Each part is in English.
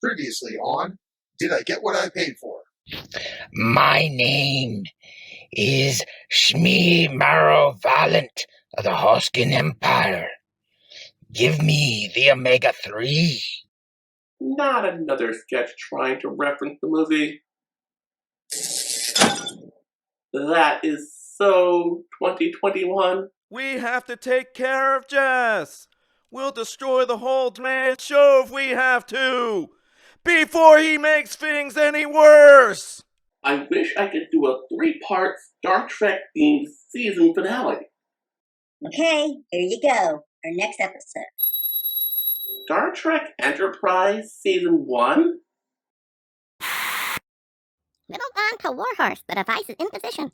Previously on Did I Get What I Paid For? My name is Shmi Marrow-Valent of the Hoskin Empire. Give me the Omega-3. Not another sketch trying to reference the movie. That is so 2021. We have to take care of Jess. We'll destroy the whole damn show if we have to, before he makes things any worse. I wish I could do a 3-part Star Trek themed season finale. Okay, here you go. Our next episode. Star Trek Enterprise Season 1? Middle on to Warhorse. The device is in position.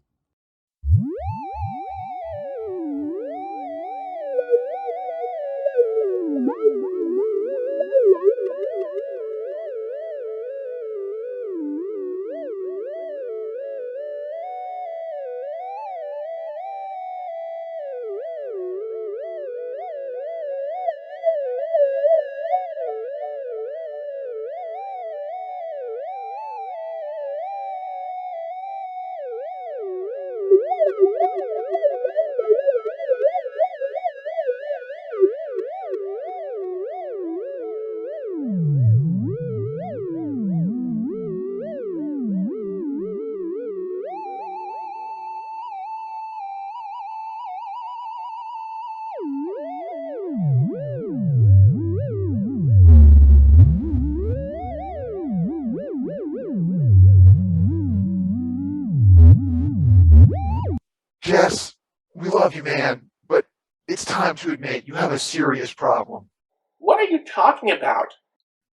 Jess, we love you, man, but it's time to admit you have a serious problem. What are you talking about?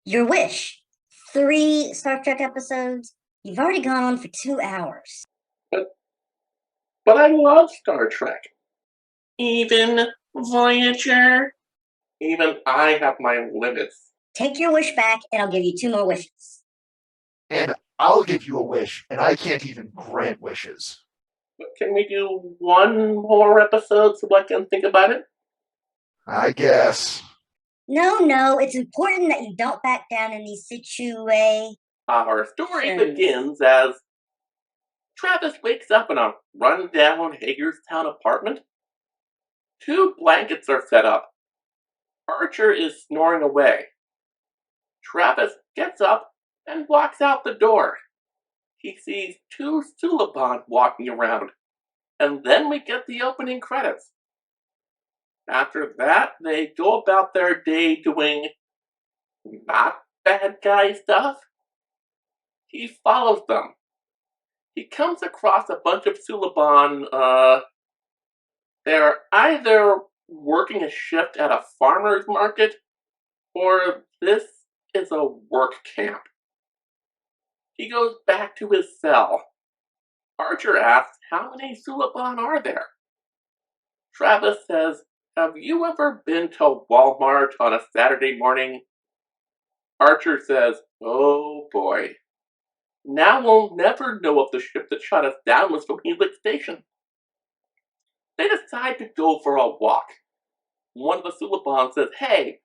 Your wish. 3 Star Trek episodes. You've already gone on for 2 hours. But I love Star Trek. Even Voyager. Even I have my limits. Take your wish back, and I'll give you 2 more wishes. And I'll give you a wish, and I can't even grant wishes. But can we do 1 more episode so I can think about it? I guess. No, it's important that you don't back down in these situations. Our story begins as Travis wakes up in a run-down Hagerstown apartment. 2 blankets are set up. Archer is snoring away. Travis gets up and walks out the door. He sees 2 Suliban walking around, and then we get the opening credits. After that, they go about their day doing not bad guy stuff. He follows them. He comes across a bunch of Suliban. They're either working a shift at a farmer's market, or this is a work camp. He goes back to his cell. Archer asks, how many Suliban are there? Travis says, have you ever been to Walmart on a Saturday morning? Archer says, oh boy. Now we'll never know if the ship that shot us down was from Helix Station. They decide to go for a walk. One of the Suliban says, hey,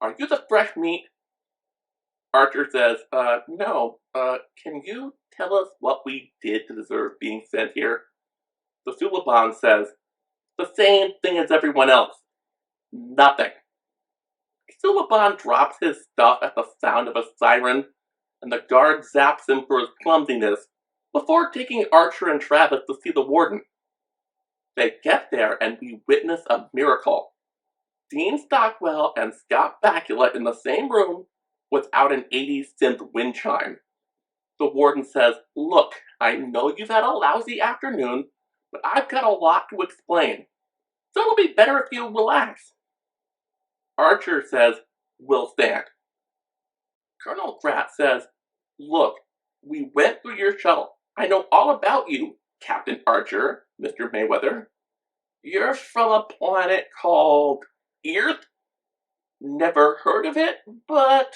are you the fresh meat? Archer says, no, can you tell us what we did to deserve being sent here? The Suliban says, the same thing as everyone else. Nothing. Suliban drops his stuff at the sound of a siren, and the guard zaps him for his clumsiness before taking Archer and Travis to see the warden. They get there and we witness a miracle. Dean Stockwell and Scott Bakula in the same room without an 80s synth wind chime. The warden says, look, I know you've had a lousy afternoon, but I've got a lot to explain. So it'll be better if you relax. Archer says, we'll stand. Colonel Pratt says, look, we went through your shuttle. I know all about you, Captain Archer, Mr. Mayweather. You're from a planet called Earth? Never heard of it, but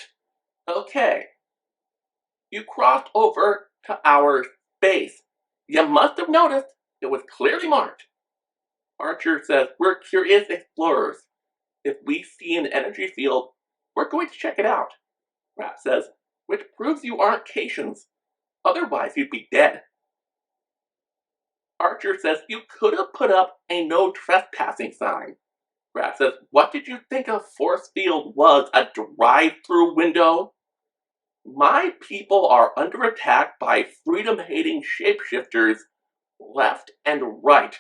okay. You crossed over to our base. You must have noticed it was clearly marked. Archer says, we're curious explorers. If we see an energy field, we're going to check it out. Pratt says, which proves you aren't Caitians. Otherwise, you'd be dead. Archer says you could have put up a no trespassing sign. Grat says, what did you think a force field was? A drive-through window? My people are under attack by freedom-hating shapeshifters left and right.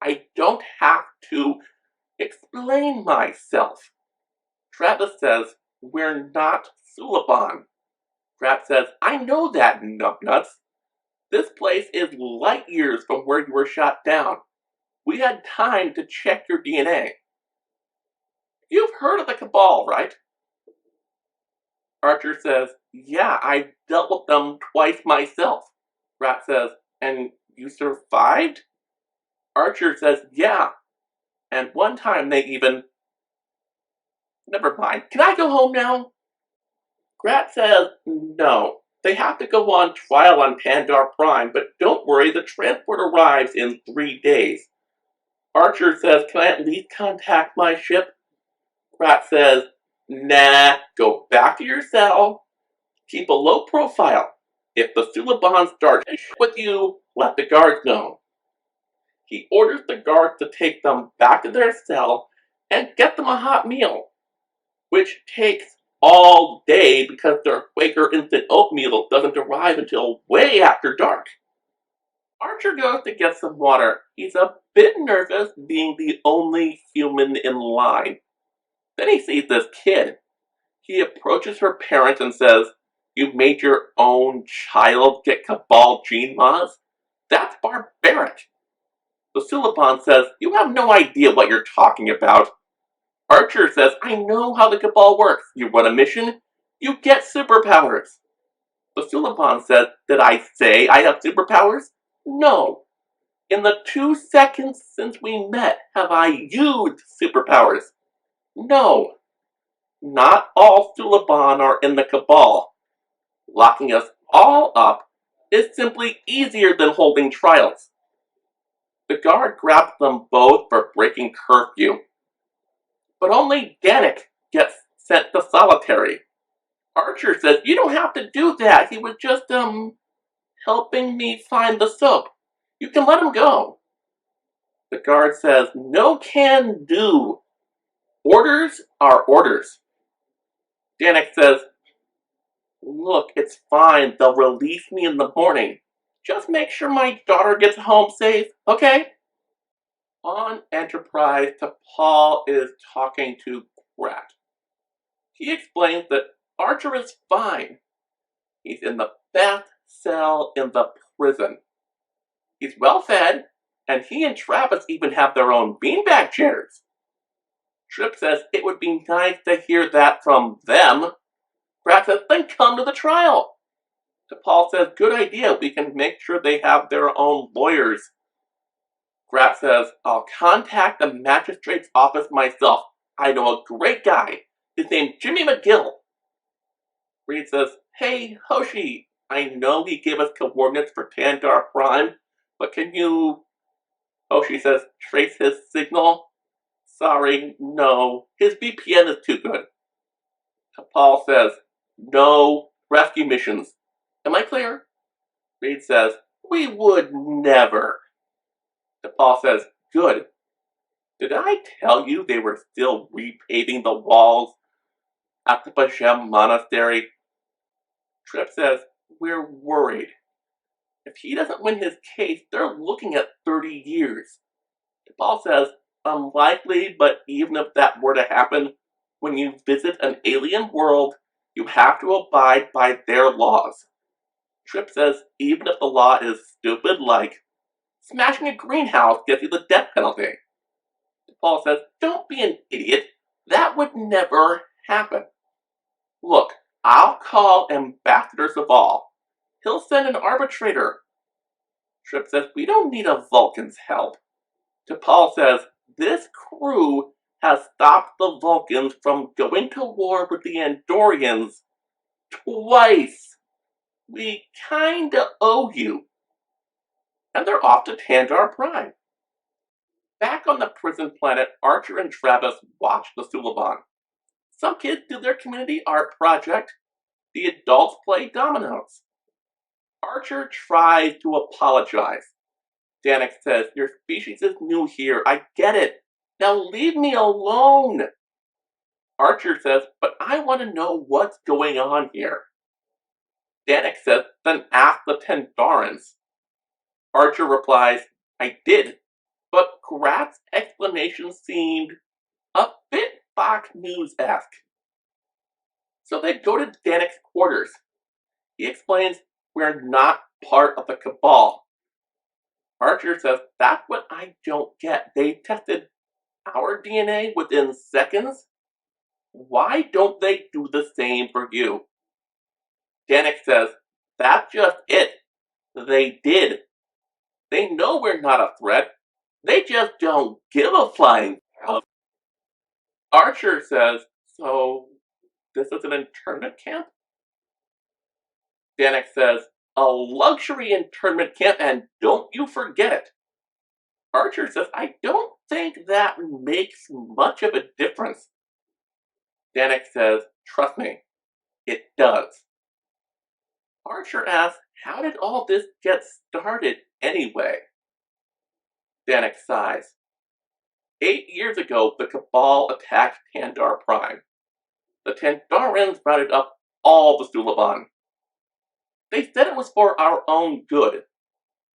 I don't have to explain myself. Travis says, we're not Suliban. Grat says, I know that, numbnuts. This place is light years from where you were shot down. We had time to check your DNA. You've heard of the Cabal, right? Archer says, yeah, I've dealt with them twice myself. Grat says, and you survived? Archer says, yeah. And one time they even... Never mind. Can I go home now? Grat says, no. They have to go on trial on Pandar Prime, but don't worry, the transport arrives in 3 days. Archer says, can I at least contact my ship? Grat says, nah, go back to your cell. Keep a low profile. If the Suliban start with you, let the guards know. He orders the guards to take them back to their cell and get them a hot meal, which takes all day because their Quaker instant oatmeal doesn't arrive until way after dark. Archer goes to get some water. He's a bit nervous being the only human in line. Then he sees this kid. He approaches her parents and says, you made your own child get Cabal gene mods? That's barbaric. The Suliban says, you have no idea what you're talking about. Archer says, I know how the Cabal works. You run a mission, you get superpowers. The Suliban says, did I say I have superpowers? No. In the 2 seconds since we met, have I used superpowers? No. Not all Suliban are in the Cabal. Locking us all up is simply easier than holding trials. The guard grabs them both for breaking curfew. But only Danik gets sent to solitary. Archer says, you don't have to do that. He was just, helping me find the soap. You can let him go. The guard says, no can do. Orders are orders. Danik says, look, it's fine. They'll release me in the morning. Just make sure my daughter gets home safe, okay? On Enterprise, T'Pol is talking to Grat. He explains that Archer is fine. He's in the best cell in the prison. He's well fed, and he and Travis even have their own beanbag chairs. Trip says it would be nice to hear that from them. Grat says, then come to the trial. T'Pol says, good idea, we can make sure they have their own lawyers. Grat says, I'll contact the magistrate's office myself. I know a great guy. His name's Jimmy McGill. Reed says, hey, Hoshi, I know he gave us coordinates for Pandar Prime, but can you... Hoshi says, trace his signal? Sorry, no. His VPN is too good. T'Pol says, no rescue missions. Am I clear? Reed says, we would never. T'Pol says, good. Did I tell you they were still repaving the walls at the Bashem Monastery? Trip says, we're worried. If he doesn't win his case, they're looking at 30 years. T'Pol says, unlikely, but even if that were to happen, when you visit an alien world, you have to abide by their laws. Trip says, even if the law is stupid, like smashing a greenhouse gets you the death penalty. T'Pol says, don't be an idiot. That would never happen. Look, I'll call Ambassador Zaval. He'll send an arbitrator. Trip says, we don't need a Vulcan's help. T'Pol says, this crew has stopped the Vulcans from going to war with the Andorians twice. We kinda owe you. And they're off to Pandar Prime. Back on the prison planet, Archer and Travis watch the Suliban. Some kids do their community art project. The adults play dominoes. Archer tries to apologize. Danik says, "Your species is new here. I get it. Now leave me alone." Archer says, "But I want to know what's going on here." Danik says, "Then ask the Tendarans." Archer replies, "I did, but Grat's explanation seemed a bit Fox News-esque." So they go to Danik's quarters. He explains, "We're not part of the Cabal." Archer says, "That's what I don't get. They tested our DNA within seconds. Why don't they do the same for you?" Danik says, "That's just it. They did. They know we're not a threat. They just don't give a flying f." Archer says, "So this is an internment camp?" Danik says, "A luxury internment camp, and don't you forget it." Archer says, "I don't think that makes much of a difference." Danik says, "Trust me, it does." Archer asks, "How did all this get started anyway?" Danik sighs. 8 years ago, the Cabal attacked Tandar Prime. The Tandarans rounded up all the Suliban. They said it was for our own good.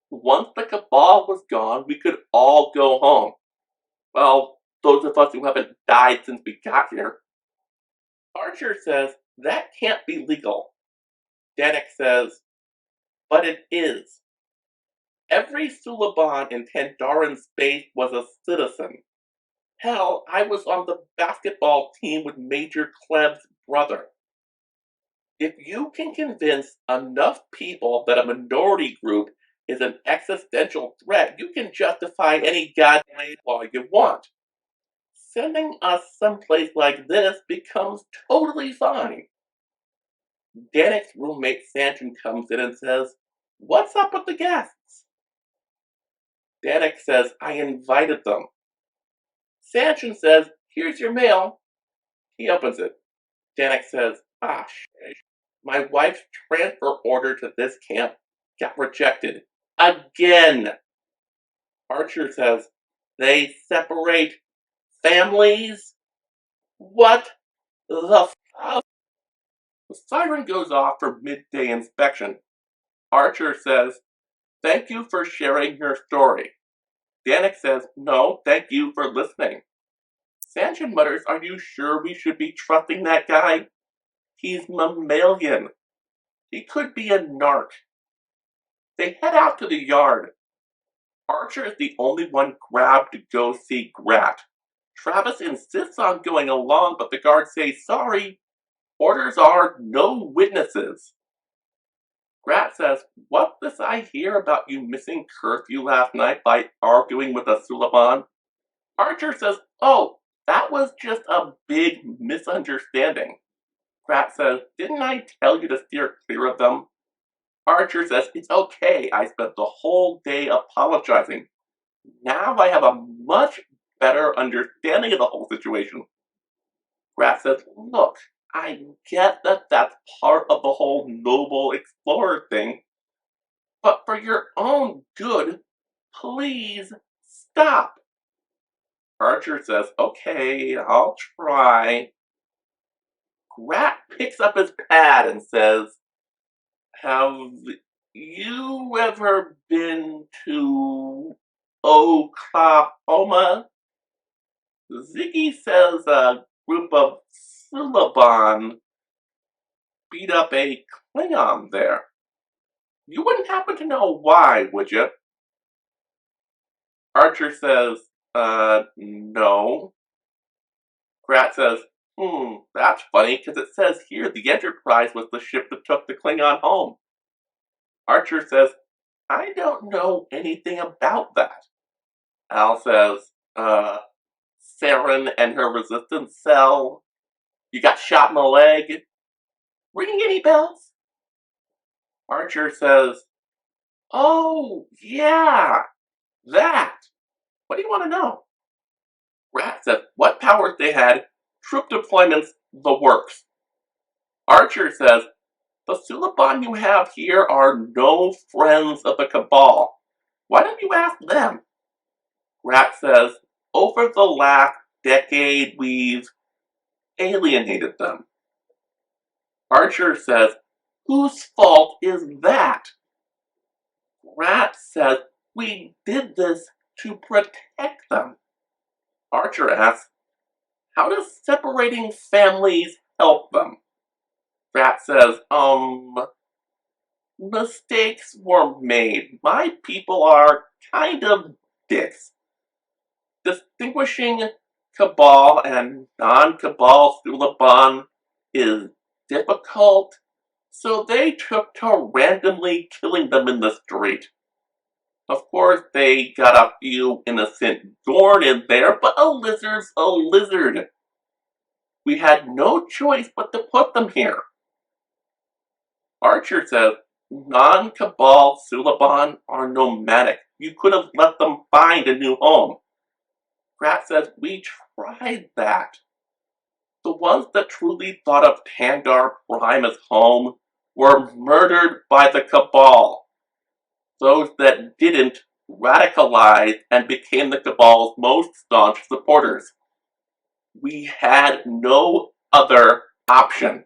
Once the Cabal was gone, we could all go home. Well, those of us who haven't died since we got here. Archer says, "That can't be legal." Danik says, "But it is. Every Suliban in Tandaran space was a citizen. Hell, I was on the basketball team with Major Kleb's brother. If you can convince enough people that a minority group is an existential threat, you can justify any goddamn law you want. Sending us someplace like this becomes totally fine." Danik's roommate Sanchin comes in and says, "What's up with the guests?" Danik says, "I invited them." Sanchin says, "Here's your mail." He opens it. Danik says, "Ah, shit. My wife's transfer order to this camp got rejected. Again." Archer says, "They separate families? What the fuck?" The siren goes off for midday inspection. Archer says, "Thank you for sharing your story." Danik says, "No, thank you for listening." Sanchin mutters, "Are you sure we should be trusting that guy? He's mammalian. He could be a narc." They head out to the yard. Archer is the only one grabbed to go see Grat. Travis insists on going along, but the guards say, "Sorry, orders are no witnesses." Grat says, "What does I hear about you missing curfew last night by arguing with a Suliban?" Archer says, "Oh, that was just a big misunderstanding." Grat says, "Didn't I tell you to steer clear of them?" Archer says, "It's okay. I spent the whole day apologizing. Now I have a much better understanding of the whole situation." Grat says, "Look, I get that that's part of the whole noble explorer thing, but for your own good, please stop." Archer says, "Okay, I'll try." Grat picks up his pad and says, "Have you ever been to Oklahoma?" Ziggy says a group of Suliban beat up a Klingon there. You wouldn't happen to know why, would you? Archer says, no." Grat says, that's funny, because it says here the Enterprise was the ship that took the Klingon home." Archer says, "I don't know anything about that." Al says, Saren and her resistance cell. You got shot in the leg. Ringing any bells? Archer says, "Oh, yeah, that. What do you want to know?" Grat says, "What powers they had, troop deployments, the works." Archer says, The Suliban you have here are no friends of the Cabal. Why don't you ask them? Rat says, over the last decade, we've alienated them. Archer says, whose fault is that? Rat says, we did this to protect them. Archer asks, how does separating families help them? Rat says, mistakes were made. My people are kind of dicks. Distinguishing Cabal and non-Cabal Suliban is difficult, so they took to randomly killing them in the street. Of course, they got a few innocent Gorn in there, but a lizard's a lizard. We had no choice but to put them here. Archer says, non-Cabal Suliban are nomadic. You could have let them find a new home. Rat says, we tried that. The ones that truly thought of Tandar Prime as home were murdered by the Cabal. Those that didn't radicalized and became the Cabal's most staunch supporters. We had no other option.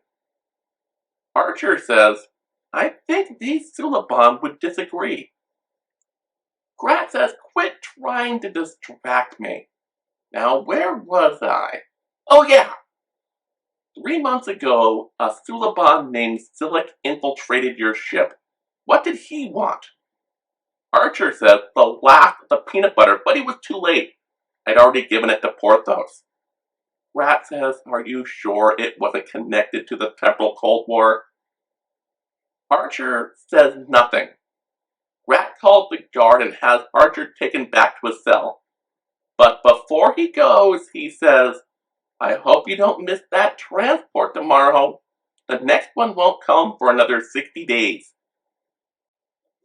Archer says, I think these Suliban would disagree. Grat says, quit trying to distract me. Now, where was I? Oh yeah! 3 months ago, a Suliban named Silik infiltrated your ship. What did he want? Archer says the last of the peanut butter, but he was too late. I'd already given it to Porthos. Rat says, are you sure it wasn't connected to the Temporal Cold War? Archer says nothing. Rat calls the guard and has Archer taken back to his cell. But before he goes, he says, I hope you don't miss that transport tomorrow. The next one won't come for another 60 days.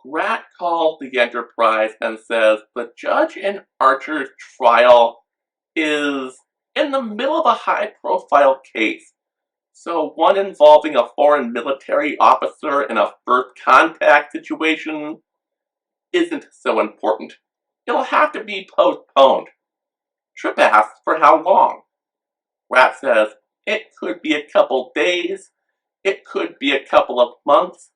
Rat calls the Enterprise and says the judge in Archer's trial is in the middle of a high-profile case. So one involving a foreign military officer in a first contact situation isn't so important. It'll have to be postponed. Trip asks for how long. Rat says it could be a couple days, it could be a couple of months.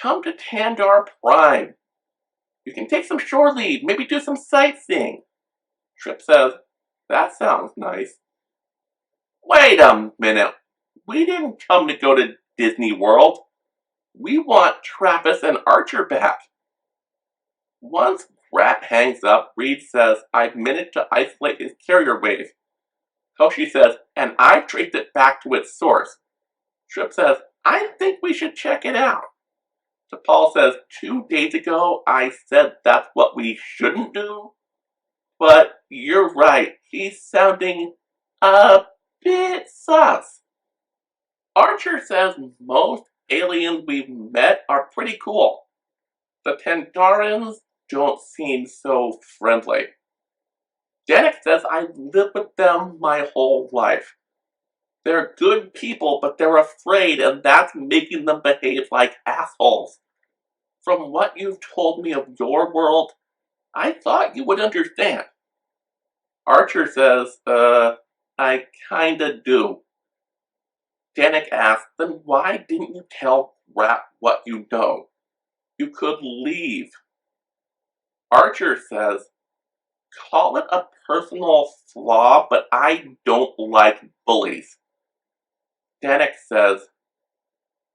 Come to Tandar Prime. You can take some shore leave, maybe do some sightseeing. Trip says, that sounds nice. Wait a minute. We didn't come to go to Disney World. We want Travis and Archer back. Once Rat hangs up, Reed says, I've managed to isolate his carrier wave. Hoshi says, and I've traced it back to its source. Trip says, I think we should check it out. T'Pol says, 2 days ago I said that's what we shouldn't do. But you're right, he's sounding a bit sus. Archer says most aliens we've met are pretty cool. The Tandarans don't seem so friendly. Danik says I've lived with them my whole life. They're good people, but they're afraid, and that's making them behave like assholes. From what you've told me of your world, I thought you would understand. Archer says, I kinda do. Danik asks, then why didn't you tell Rat what you know? You could leave. Archer says, call it a personal flaw, but I don't like bullies. Danik says,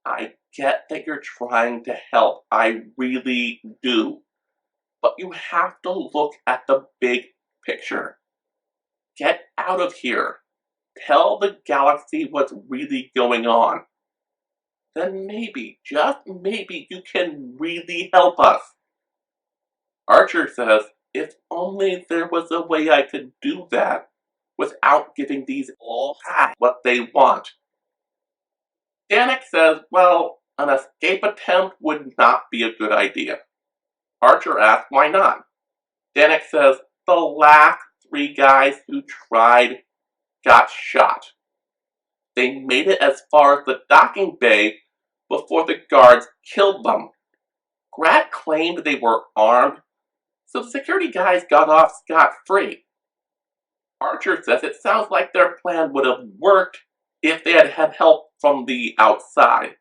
I get that you're trying to help, I really do. But you have to look at the big picture. Get out of here. Tell the galaxy what's really going on. Then maybe, just maybe, you can really help us. Archer says, if only there was a way I could do that without giving these all what they want. Danik says, well, an escape attempt would not be a good idea. Archer asks, why not? Danik says, the last 3 guys who tried got shot. They made it as far as the docking bay, before the guards killed them. Grat claimed they were armed, so the security guys got off scot-free. Archer says it sounds like their plan would have worked if they had had help from the outside.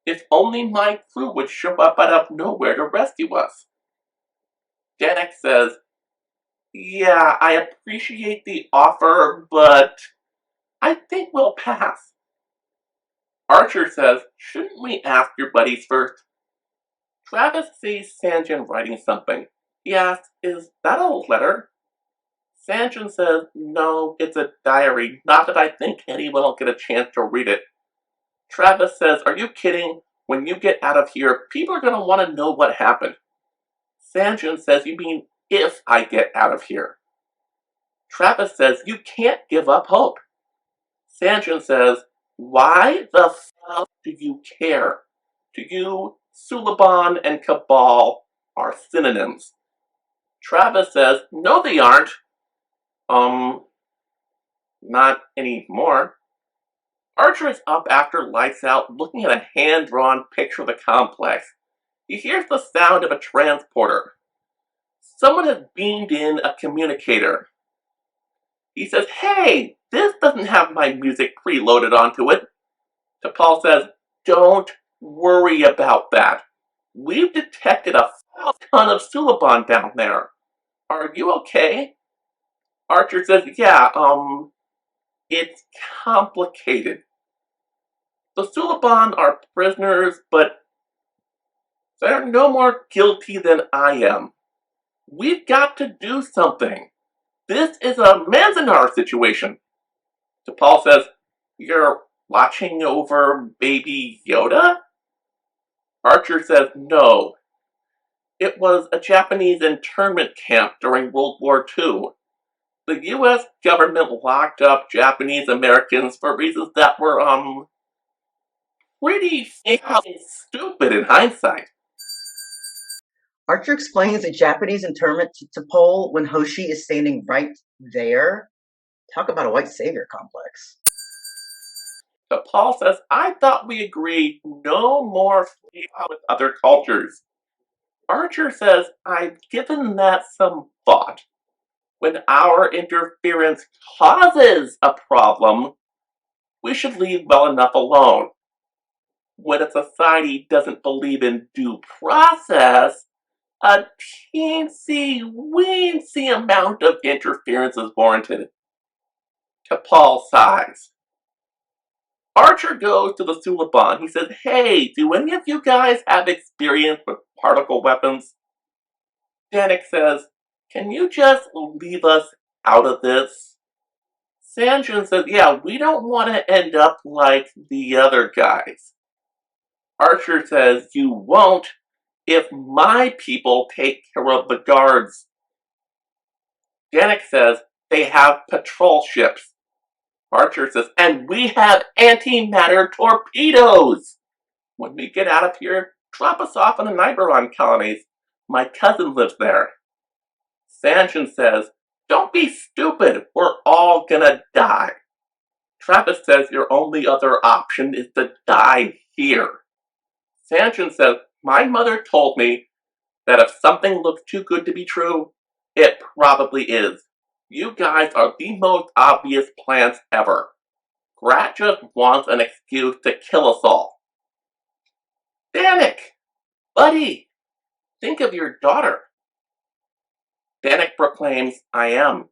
If only my crew would show up out of nowhere to rescue us. Danik says, yeah, I appreciate the offer, but I think we'll pass. Archer says, shouldn't we ask your buddies first? Travis sees Sanjin writing something. He asks, is that a letter? Sanjin says, no, it's a diary. Not that I think anyone will get a chance to read it. Travis says, are you kidding? When you get out of here, people are going to want to know what happened. Sanjin says, you mean if I get out of here? Travis says, you can't give up hope. Sanjin says, why the fuck do you care? To you, Suliban and Cabal are synonyms. Travis says, no they aren't. Not anymore. Archer is up after lights out looking at a hand-drawn picture of the complex. He hears the sound of a transporter. Someone has beamed in a communicator. He says, hey, this doesn't have my music preloaded onto it. T'Pol says, don't worry about that. We've detected a ton of Suliban down there. Are you okay? Archer says, yeah, it's complicated. The Suliban are prisoners, but they're no more guilty than I am. We've got to do something. This is a Manzanar situation. T'Pol says, you're watching over Baby Yoda? Archer says, no. It was a Japanese internment camp during World War II. The US government locked up Japanese Americans for reasons that were, pretty stupid in hindsight. Archer explains a Japanese internment to T'Pol when Hoshi is standing right there. Talk about a white savior complex. T'Pol says, I thought we agreed no more with other cultures. Archer says, I've given that some thought. When our interference causes a problem, we should leave well enough alone. When a society doesn't believe in due process, a teensy-weensy amount of interference is warranted. T'Pol sighs. Archer goes to the Suliban. He says, hey, do any of you guys have experience with particle weapons? Danik says, can you just leave us out of this? Sanjin says, yeah, we don't want to end up like the other guys. Archer says, you won't if my people take care of the guards. Danik says, they have patrol ships. Archer says, and we have antimatter torpedoes. When we get out of here, drop us off in the Niberon colonies. My cousin lives there. Sanjin says, don't be stupid, we're all gonna die. Travis says your only other option is to die here. Sanjin says, my mother told me that if something looks too good to be true, it probably is. You guys are the most obvious plants ever. Grat just wants an excuse to kill us all. Danik! Buddy! Think of your daughter. Danik proclaims, I am.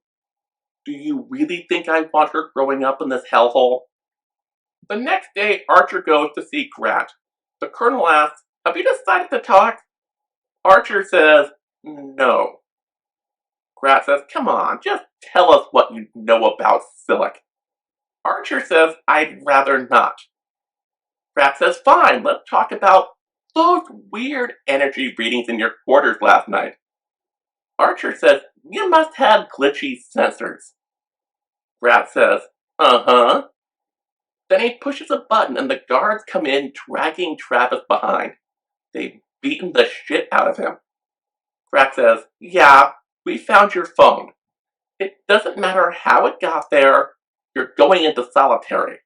Do you really think I want her growing up in this hellhole? The next day, Archer goes to see Grat. The colonel asks, have you decided to talk? Archer says, no. Grat says, come on, just tell us what you know about Silic. Archer says, I'd rather not. Grat says, fine, let's talk about those weird energy readings in your quarters last night. Archer says, you must have glitchy sensors. Grat says, uh-huh. Then he pushes a button and the guards come in, dragging Travis behind. They've beaten the shit out of him. Grat says, yeah, we found your phone. It doesn't matter how it got there, you're going into solitary.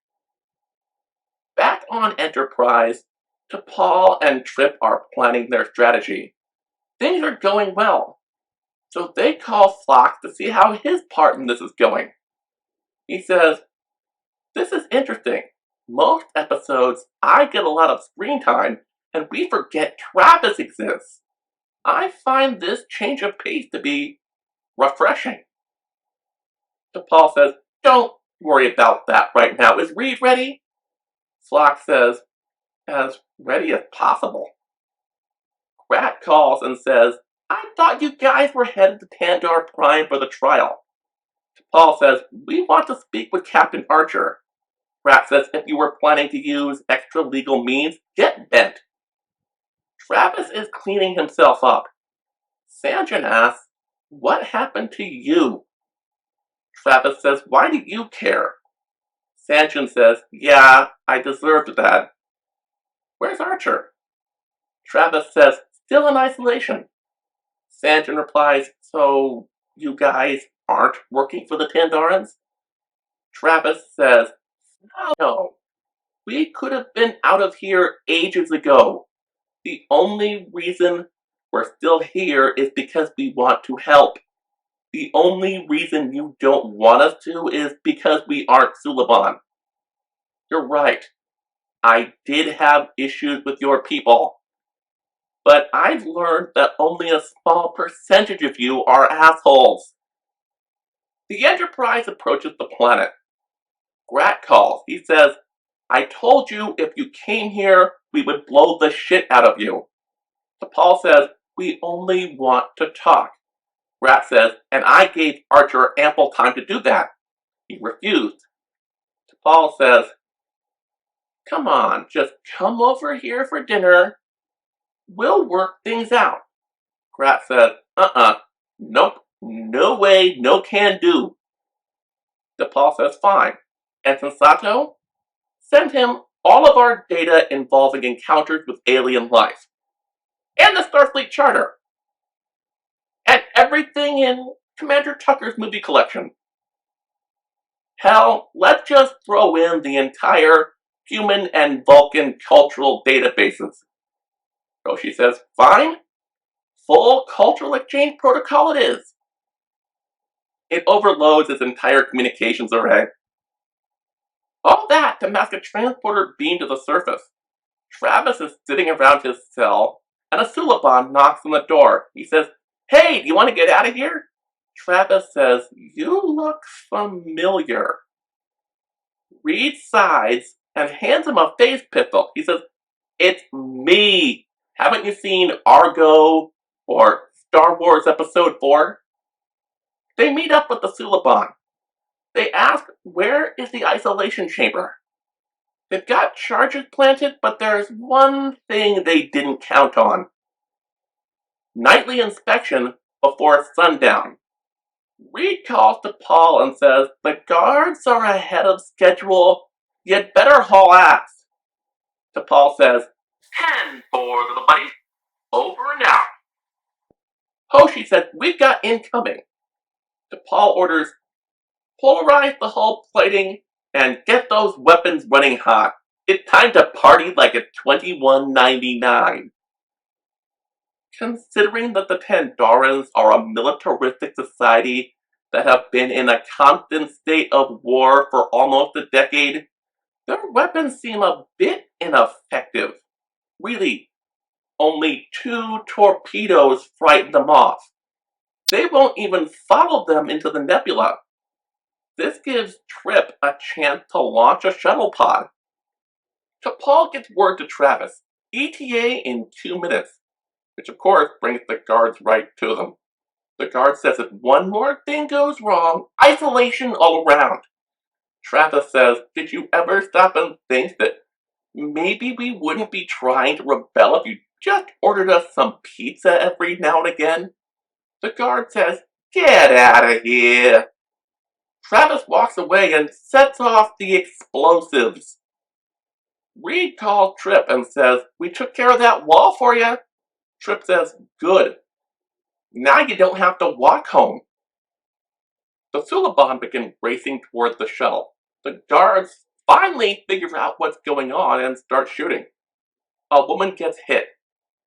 Back on Enterprise, T'Pol and Trip are planning their strategy. Things are going well. So they call Phlox to see how his part in this is going. He says, "This is interesting. Most episodes, I get a lot of screen time, and we forget Travis exists. I find this change of pace to be refreshing." T'Pol says, "Don't worry about that right now. Is Reed ready?" Phlox says, "As ready as possible." Rat calls and says, "I thought you guys were headed to Pandar Prime for the trial." T'Pol says, "We want to speak with Captain Archer." Rat says, "If you were planning to use extra legal means, get bent." Travis is cleaning himself up. Sanjin asks, "What happened to you?" Travis says, "Why do you care?" Sanjin says, "Yeah, I deserved that." "Where's Archer?" Travis says, "Still in isolation." Sanjin replies, "So you guys aren't working for the Tandarans?" Travis says, "No. We could have been out of here ages ago. The only reason we're still here is because we want to help. The only reason you don't want us to is because we aren't Suliban. You're right. I did have issues with your people. But I've learned that only a small percentage of you are assholes." The Enterprise approaches the planet. Grat calls. He says, "I told you if you came here, we would blow the shit out of you." T'Pol says, "We only want to talk." Grat says, "And I gave Archer ample time to do that. He refused." T'Pol says, "Come on, just come over here for dinner. We'll work things out." Grat says, "Nope, no way, no can do." T'Pol says, "Fine. And Sensato? Send him all of our data involving encounters with alien life. And the Starfleet Charter. And everything in Commander Tucker's movie collection. Hell, let's just throw in the entire human and Vulcan cultural databases." Roshi says, "Fine. Full cultural exchange protocol it is." It overloads its entire communications array. All that to mask a transporter beam to the surface. Travis is sitting around his cell, and a Suliban knocks on the door. He says, "Hey, do you want to get out of here?" Travis says, "You look familiar." Reed sighs and hands him a phase pistol. He says, "It's me. Haven't you seen Argo or Star Wars Episode 4? They meet up with the Suliban. They ask, where is the isolation chamber? They've got charges planted, but there's one thing they didn't count on. Nightly inspection before sundown." Reed calls T'Pol and says, "The guards are ahead of schedule. You'd better haul ass." T'Pol says, 10-4, little buddy. Over and out." Hoshi says, "We've got incoming." T'Pol orders, "Polarize the hull plating and get those weapons running hot. It's time to party like it's 2199. Considering that the Tandarans are a militaristic society that have been in a constant state of war for almost a decade, their weapons seem a bit ineffective. Really, only 2 torpedoes frighten them off. They won't even follow them into the nebula. This gives Trip a chance to launch a shuttle pod." T'Pol gets word to Travis, ETA in 2 minutes, which of course brings the guards right to them. The guard says if one more thing goes wrong, isolation all around. Travis says, "Did you ever stop and think that maybe we wouldn't be trying to rebel if you just ordered us some pizza every now and again?" The guard says, "Get out of here." Travis walks away and sets off the explosives. Reed calls Trip and says, "We took care of that wall for you." Trip says, "Good. Now you don't have to walk home." The Suliban begin racing towards the shuttle. The guards finally figure out what's going on and start shooting. a woman gets hit.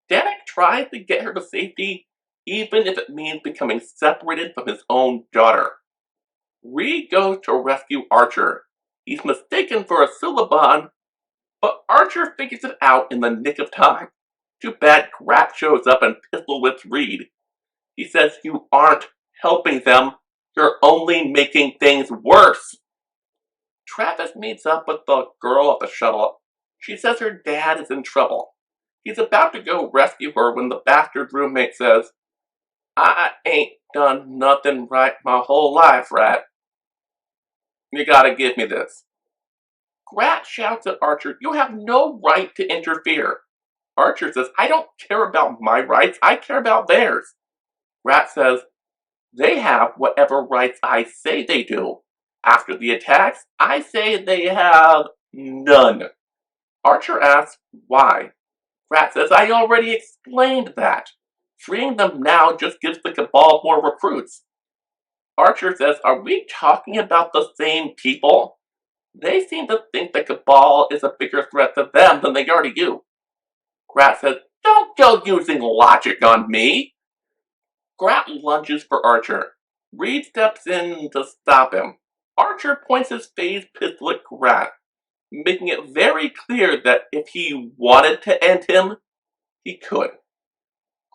Danik tries to get her to safety, even if it means becoming separated from his own daughter. Reed goes to rescue Archer. He's mistaken for a Suliban, but Archer figures it out in the nick of time. Too bad Grat shows up and pistol whips Reed. He says you aren't helping them, you're only making things worse. Travis meets up with the girl at the shuttle. She says her dad is in trouble. He's about to go rescue her when the bastard roommate says, I ain't done nothing right my whole life, Rat. You gotta give me this. Grat shouts at Archer, you have no right to interfere. Archer says, I don't care about my rights, I care about theirs. Grat says, they have whatever rights I say they do. After the attacks, I say they have none. Archer asks, why? Grat says, I already explained that. Freeing them now just gives the Cabal more recruits. Archer says, are we talking about the same people? They seem to think the Cabal is a bigger threat to them than they are to you. Grat says, don't go using logic on me. Grat lunges for Archer. Reed steps in to stop him. Archer points his phased pistol at Grat, making it very clear that if he wanted to end him, he could.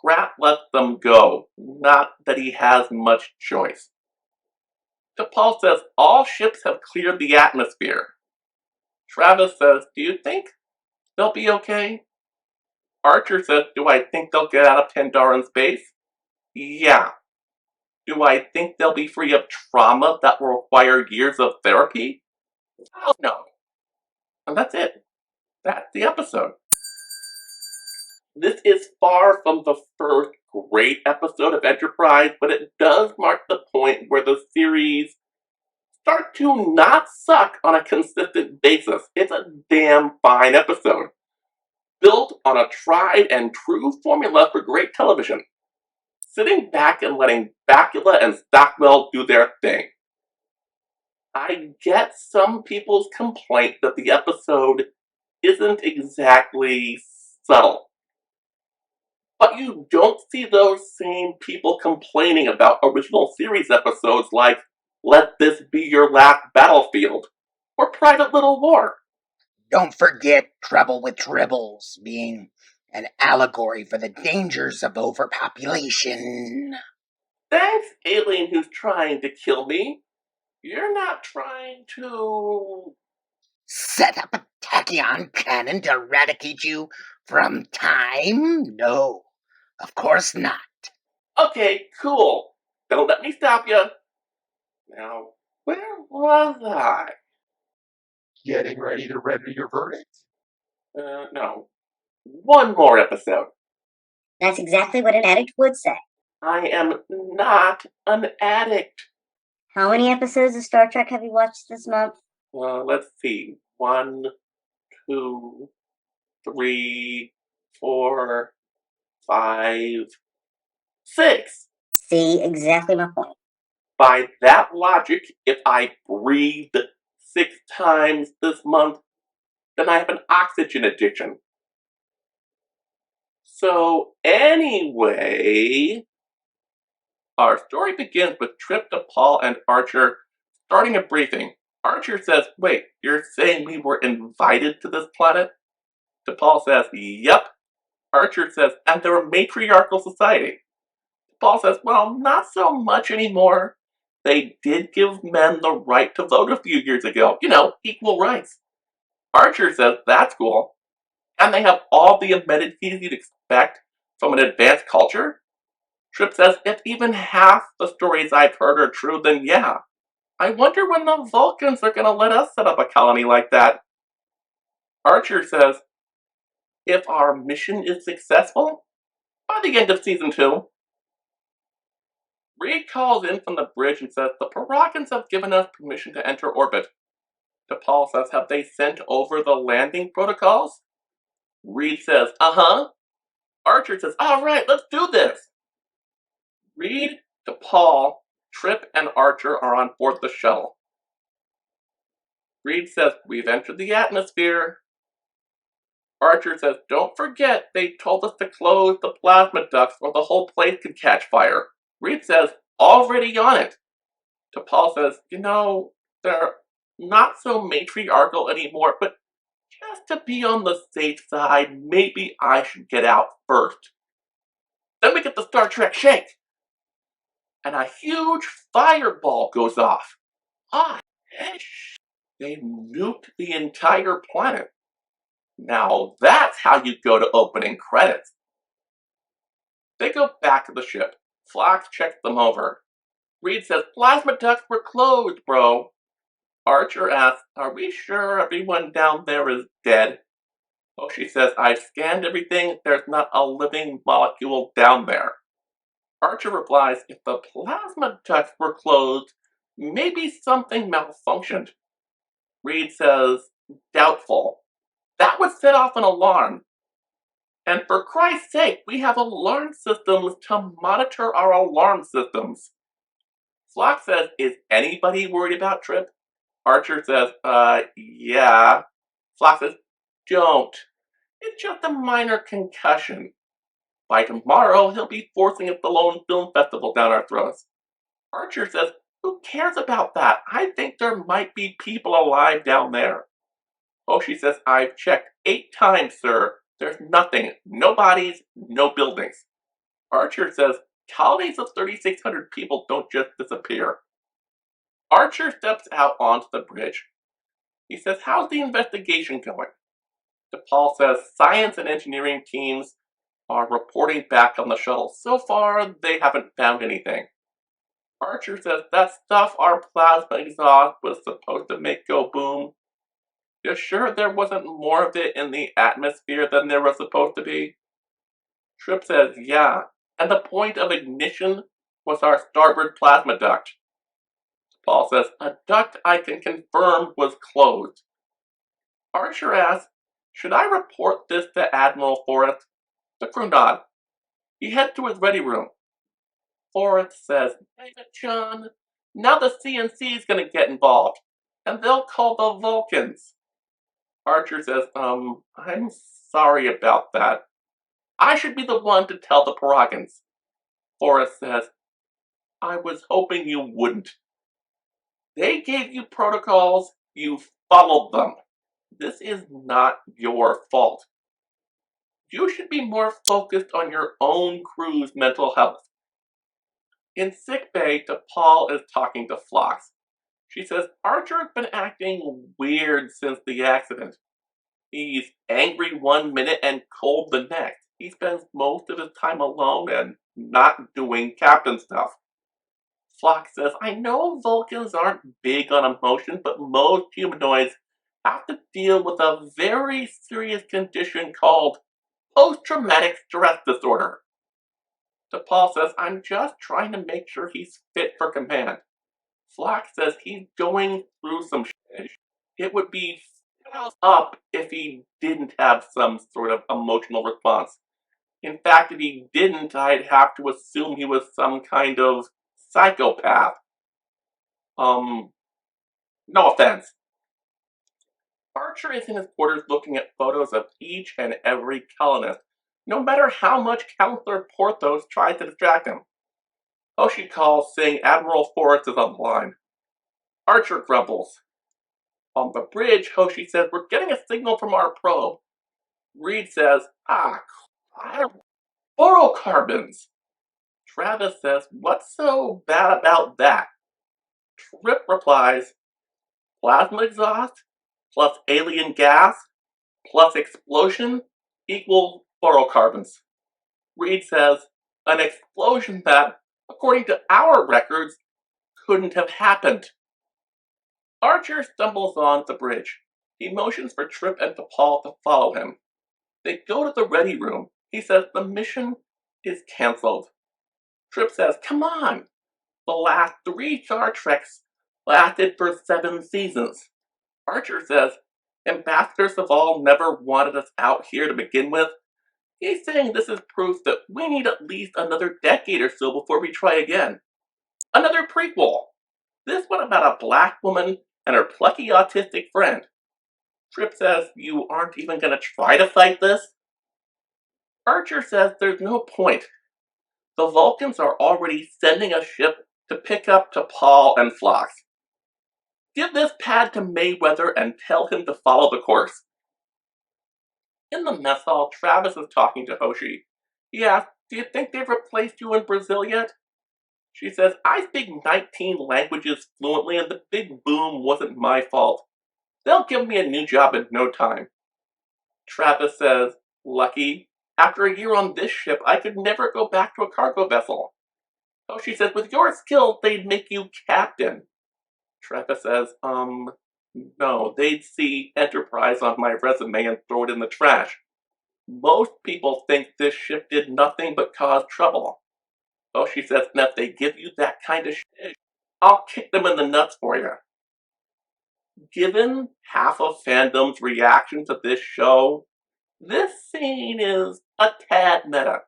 Grat lets them go, not that he has much choice. T'Pol says all ships have cleared the atmosphere. Travis says, do you think they'll be okay? Archer says, do I think they'll get out of Tandaran space? Yeah. Do I think they'll be free of trauma that will require years of therapy? Oh no. And that's it. That's the episode. This is far from the first great episode of Enterprise, but it does mark the point where the series start to not suck on a consistent basis. It's a damn fine episode, built on a tried and true formula for great television. Sitting back and letting Bakula and Stockwell do their thing. I get some people's complaint that the episode isn't exactly subtle. But you don't see those same people complaining about original series episodes like Let This Be Your Last Battlefield or Private Little War. Don't forget Trouble with Tribbles being an allegory for the dangers of overpopulation. Thanks, alien who's trying to kill me. You're not trying to Set up a tachyon cannon to eradicate you from time? No, of course not. Okay, cool. Don't let me stop you. Now, where was I? Getting ready to render your verdict? No. One more episode. That's exactly what an addict would say. I am not an addict. How many episodes of Star Trek have you watched this month? Let's see. 1, 2, 3, 4, 5, 6. See, exactly my point. By that logic, if I breathed 6 times this month, then I have an oxygen addiction. So anyway, our story begins with Trip, T'Pol, and Archer starting a briefing. Archer says, wait, you're saying we were invited to this planet? T'Pol says, yep. Archer says, and they're a matriarchal society. T'Pol says, well, not so much anymore. They did give men the right to vote a few years ago. You know, equal rights. Archer says, that's cool. And they have all the amenities you'd expect from an advanced culture? Trip says, if even half the stories I've heard are true, then yeah. I wonder when the Vulcans are gonna let us set up a colony like that. Archer says, if our mission is successful, by the end of season 2. Reed calls in from the bridge and says, the Paragons have given us permission to enter orbit. T'Pol says, have they sent over the landing protocols? Reed says, uh-huh. Archer says, alright, let's do this. Reed, T'Pol, Trip, and Archer are on board the shuttle. Reed says, we've entered the atmosphere. Archer says, don't forget they told us to close the plasma ducts or the whole place could catch fire. Reed says, already on it. T'Pol says, they're not so matriarchal anymore, but just to be on the safe side, maybe I should get out first. Then we get the Star Trek shake, and a huge fireball goes off. They nuked the entire planet. Now that's how you go to opening credits. They go back to the ship. Phlox checks them over. Reed says, plasma ducts were closed, bro. Archer asks, are we sure everyone down there is dead? Hoshi says, I've scanned everything. There's not a living molecule down there. Archer replies, if the plasma ducts were closed, maybe something malfunctioned. Reed says, doubtful. That would set off an alarm. And for Christ's sake, we have alarm systems to monitor our alarm systems. Phlox says, is anybody worried about Trip? Archer says, yeah. Phlox says, don't. It's just a minor concussion. By tomorrow, he'll be forcing a Stallone Film Festival down our throats. Archer says, who cares about that? I think there might be people alive down there. Hoshi says, I've checked 8 times, sir. There's nothing. No bodies, no buildings. Archer says, colonies of 3,600 people don't just disappear. Archer steps out onto the bridge. He says, how's the investigation going? T'Pol says, science and engineering teams are reporting back on the shuttle. So far, they haven't found anything. Archer says, that stuff our plasma exhaust was supposed to make go boom. You're sure there wasn't more of it in the atmosphere than there was supposed to be? Trip says, yeah, and the point of ignition was our starboard plasma duct. Paul says, a duct I can confirm was closed. Archer asks, should I report this to Admiral Forrest? The crew nod. He heads to his ready room. Forrest says, John, now the CNC's gonna get involved, and they'll call the Vulcans. Archer says, I'm sorry about that. I should be the one to tell the Paragons. Forrest says, I was hoping you wouldn't. They gave you protocols, you followed them. This is not your fault. You should be more focused on your own crew's mental health. In sickbay, T'Pol is talking to Phlox. She says Archer's been acting weird since the accident. He's angry one minute and cold the next. He spends most of his time alone and not doing captain stuff. Phlox says, I know Vulcans aren't big on emotion, but most humanoids have to deal with a very serious condition called post-traumatic stress disorder. T'Pol says, I'm just trying to make sure he's fit for command. Phlox says he's going through some shit. It would be up if he didn't have some sort of emotional response. In fact, if he didn't, I'd have to assume he was some kind of psychopath. No offense. Archer is in his quarters looking at photos of each and every colonist, no matter how much Counselor Porthos tries to distract him. Hoshi calls, saying Admiral Forrest is on the line. Archer grumbles. On the bridge, Hoshi says, we're getting a signal from our probe. Reed says, fluorocarbons. Travis says, what's so bad about that? Trip replies, plasma exhaust plus alien gas plus explosion equals fluorocarbons. Reed says, an explosion that, according to our records, couldn't have happened. Archer stumbles on the bridge. He motions for Trip and T'Pol to follow him. They go to the ready room. He says the mission is cancelled. Trip says, come on. The last 3 Star Treks lasted for 7 seasons. Archer says, Ambassador Saval never wanted us out here to begin with. He's saying this is proof that we need at least another decade or so before we try again. Another prequel. This one about a black woman and her plucky autistic friend. Trip says you aren't even gonna try to fight this? Archer says there's no point. The Vulcans are already sending a ship to pick up T'Pol and Phlox. Give this pad to Mayweather and tell him to follow the course. In the mess hall, Travis is talking to Hoshi. He asks, do you think they've replaced you in Brazil yet? She says, I speak 19 languages fluently and the big boom wasn't my fault. They'll give me a new job in no time. Travis says, lucky. After a year on this ship, I could never go back to a cargo vessel. Hoshi says, with your skills, they'd make you captain. Travis says, no, they'd see Enterprise on my resume and throw it in the trash. Most people think this ship did nothing but cause trouble. Hoshi says, and if they give you that kind of shit, I'll kick them in the nuts for you. Given half of fandom's reaction to this show, this scene is a tad meta.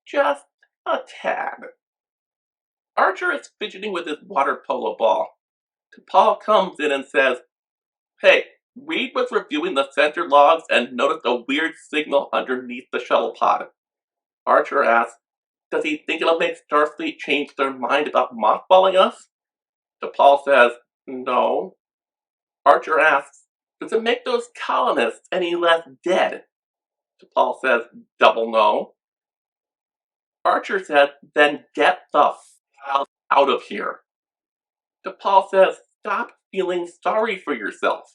Just a tad. Archer is fidgeting with his water polo ball. T'Pol comes in and says, hey, Reed was reviewing the center logs and noticed a weird signal underneath the shuttle pod. Archer asks, does he think it'll make Starfleet change their mind about mothballing us? T'Pol says, no. Archer asks, does it make those colonists any less dead? T'Pol says, double no. Archer says, then get the f*** out of here. T'Pol says, stop feeling sorry for yourself.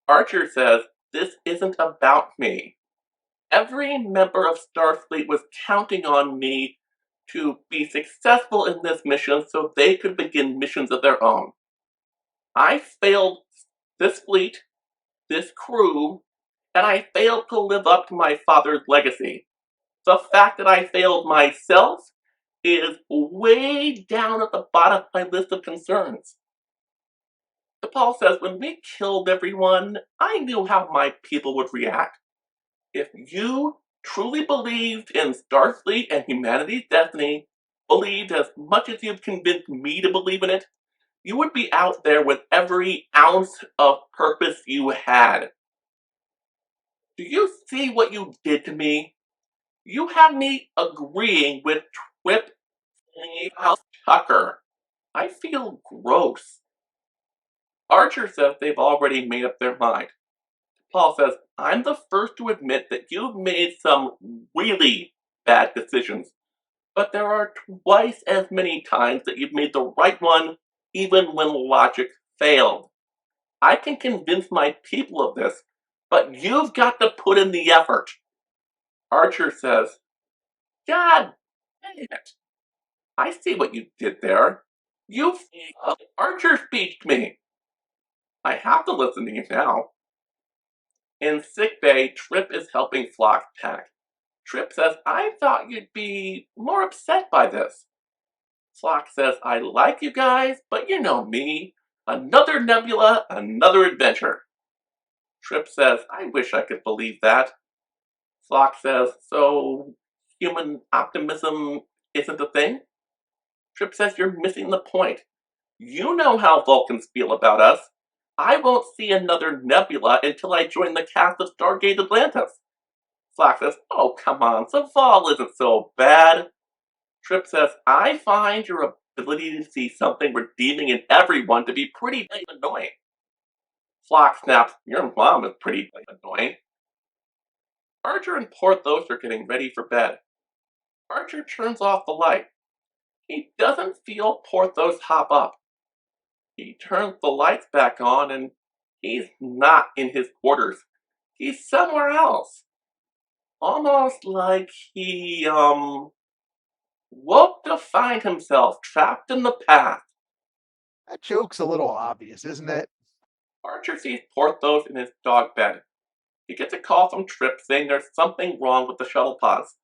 Archer says, this isn't about me. Every member of Starfleet was counting on me to be successful in this mission so they could begin missions of their own. I failed this fleet, this crew, and I failed to live up to my father's legacy. The fact that I failed myself is way down at the bottom of my list of concerns. T'Pol says, when we killed everyone, I knew how my people would react. If you truly believed in Starfleet and humanity's destiny, believed as much as you've convinced me to believe in it, you would be out there with every ounce of purpose you had. Do you see what you did to me? You have me agreeing with Trip Tucker. I feel gross. Archer says they've already made up their mind. Paul says, I'm the first to admit that you've made some really bad decisions, but there are twice as many times that you've made the right one, even when logic failed. I can convince my people of this, but you've got to put in the effort. Archer says, God dang it. I see what you did there. You Archer speeched me. I have to listen to you now. In sickbay, Trip is helping Phlox pack. Trip says, I thought you'd be more upset by this. Phlox says, I like you guys, but you know me. Another nebula, another adventure. Trip says, I wish I could believe that. Phlox says, so human optimism isn't a thing? Trip says, you're missing the point. You know how Vulcans feel about us. I won't see another nebula until I join the cast of Stargate Atlantis. Phlox says, oh, come on, Saval isn't so bad. Trip says, I find your ability to see something redeeming in everyone to be pretty annoying. Phlox snaps, your mom is pretty annoying. Archer and Porthos are getting ready for bed. Archer turns off the light. He doesn't feel Porthos hop up. He turns the lights back on and he's not in his quarters. He's somewhere else. Almost like he, woke to find himself trapped in the past. That joke's a little obvious, isn't it? Archer sees Porthos in his dog bed. He gets a call from Trip saying there's something wrong with the shuttle pods.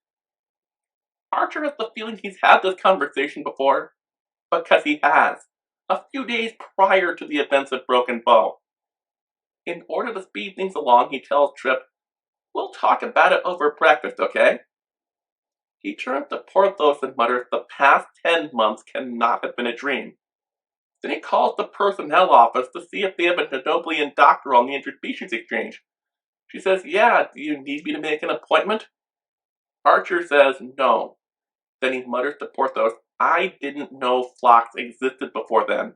Archer has the feeling he's had this conversation before, because he has, a few days prior to the events at Broken Bow. In order to speed things along, he tells Trip, we'll talk about it over breakfast, okay? He turns to Porthos and mutters, the past 10 months cannot have been a dream. Then he calls the personnel office to see if they have a Denoblian doctor on the interspecies exchange. She says, yeah, do you need me to make an appointment? Archer says no. Then he mutters to Porthos, I didn't know Phlox existed before then,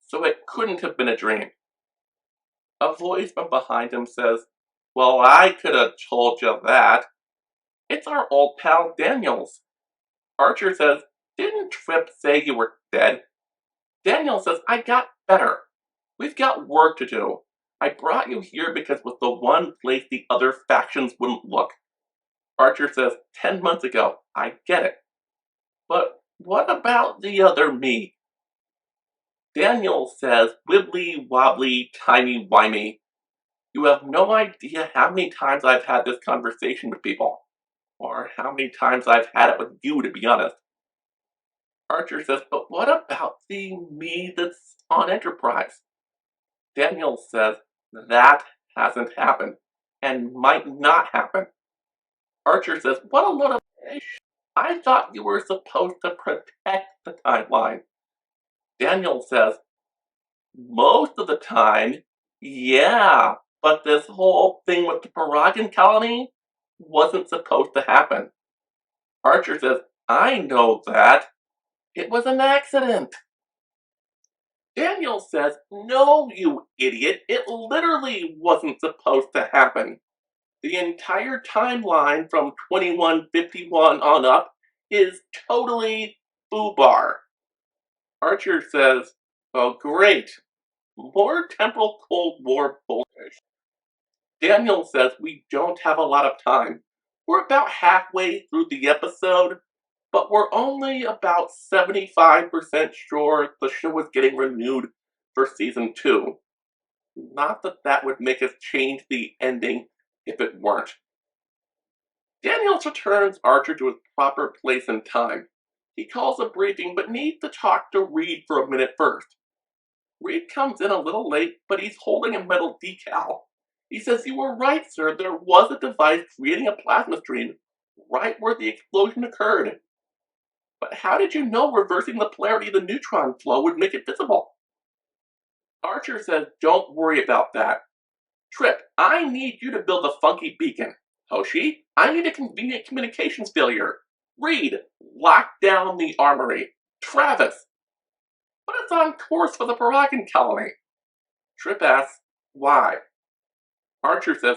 so it couldn't have been a dream. A voice from behind him says, well, I could have told you that. It's our old pal Daniels. Archer says, didn't Trip say you were dead? Daniels says, I got better. We've got work to do. I brought you here because it was the one place the other factions wouldn't look. Archer says, 10 months ago, I get it. But what about the other me? Daniel says, wibbly wobbly, timey wimey. You have no idea how many times I've had this conversation with people. Or how many times I've had it with you, to be honest. Archer says, but what about the me that's on Enterprise? Daniel says, that hasn't happened, and might not happen. Archer says, what a load of ish. I thought you were supposed to protect the timeline. Daniel says, most of the time, yeah, but this whole thing with the Paragon colony wasn't supposed to happen. Archer says, I know that. It was an accident. Daniel says, no, you idiot. It literally wasn't supposed to happen. The entire timeline from 2151 on up is totally foobar. Archer says, oh great, more temporal Cold War bullshit. Daniel says we don't have a lot of time. We're about halfway through the episode, but we're only about 75% sure the show is getting renewed for season 2. Not that that would make us change the ending if it weren't. Daniels returns Archer to his proper place and time. He calls a briefing but needs to talk to Reed for a minute first. Reed comes in a little late, but he's holding a metal decal. He says, you were right, sir, there was a device creating a plasma stream right where the explosion occurred. But how did you know reversing the polarity of the neutron flow would make it visible? Archer says, don't worry about that. Trip, I need you to build a funky beacon. Hoshi, I need a convenient communications failure. Reed, lock down the armory. Travis, put us on course for the Paragon colony. Trip asks, why? Archer says,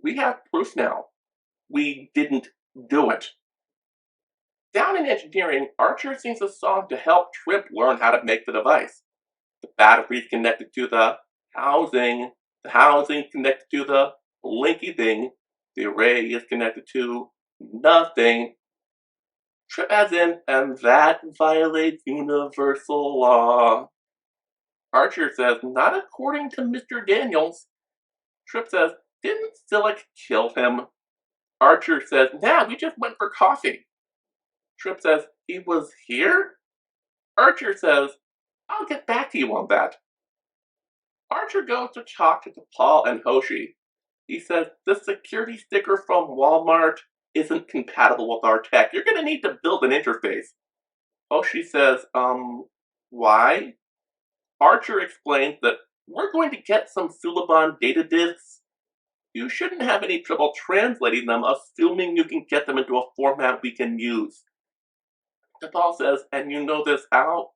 we have proof now. We didn't do it. Down in engineering, Archer sings a song to help Trip learn how to make the device. The battery's connected to the housing connected to the blinky thing, the array is connected to nothing. Trip adds in, and that violates universal law. Archer says, not according to Mr. Daniels. Trip says, didn't Silic kill him? Archer says, nah, we just went for coffee. Trip says, he was here? Archer says, I'll get back to you on that. Archer goes to talk to T'Pol and Hoshi. He says, the security sticker from Walmart isn't compatible with our tech. You're going to need to build an interface. Hoshi says, why? Archer explains that we're going to get some Suliban data disks. You shouldn't have any trouble translating them, assuming you can get them into a format we can use. T'Pol says, and you know this how?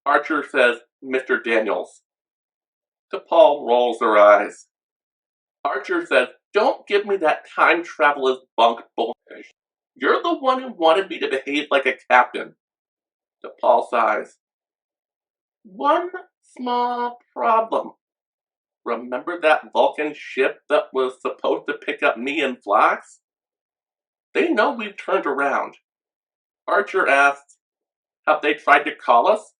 Archer says, Mr. Daniels. T'Pol rolls her eyes. Archer says, don't give me that time travel is bunk bullshit. You're the one who wanted me to behave like a captain. T'Pol sighs. One small problem. Remember that Vulcan ship that was supposed to pick up me and Phlox? They know we've turned around. Archer asks, have they tried to call us?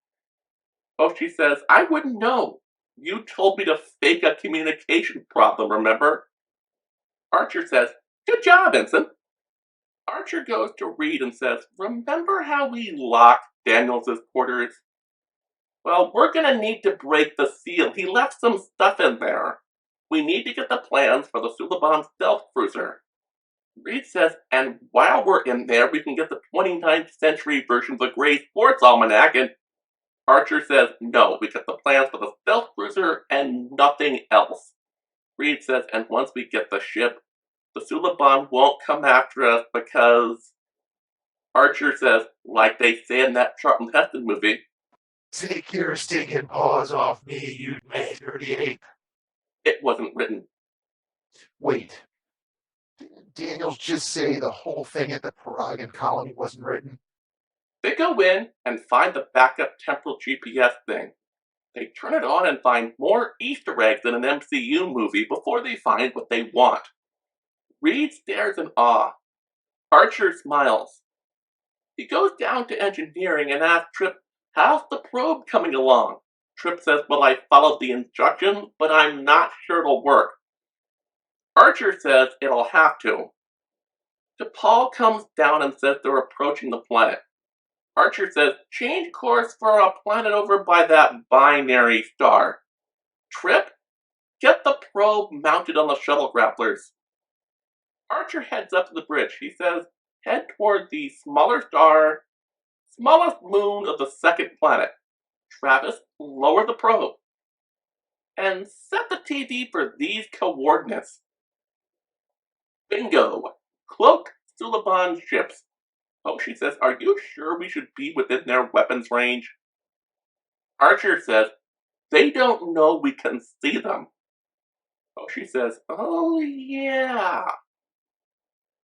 Hoshi says, I wouldn't know. You told me to fake a communication problem, remember? Archer says, good job, Ensign. Archer goes to Reed and says, remember how we locked Daniels' quarters? Well, we're gonna need to break the seal. He left some stuff in there. We need to get the plans for the Suliban stealth cruiser. Reed says, and while we're in there, we can get the 29th century version of the Grey Sports Almanac and... Archer says no, because the plan's for the stealth cruiser and nothing else. Reed says, and once we get the ship, the Suliban won't come after us because... Archer says, like they say in that Charlton Heston movie, Take your stinking paws off me, you dirty ape. it wasn't written. Wait. Didn't Daniels just say the whole thing at the Paragon colony wasn't written? They go in and find the backup temporal GPS thing. They turn it on and find more Easter eggs than an MCU movie before they find what they want. Reed stares in awe. Archer smiles. He goes down to engineering and asks Trip, how's the probe coming along? Trip says, well, I followed the instructions, but I'm not sure it'll work. Archer says it'll have to. T'Pol comes down and says they're approaching the planet. Archer says, change course for a planet over by that binary star. Trip, get the probe mounted on the shuttle grapplers. Archer heads up to the bridge. He says, head toward the smaller star, smallest moon of the second planet. Travis, lower the probe. And set the TD for these coordinates. Bingo! Cloaked Suliban ships. Hoshi says, are you sure we should be within their weapons range? Archer says, they don't know we can see them. Hoshi says, oh yeah.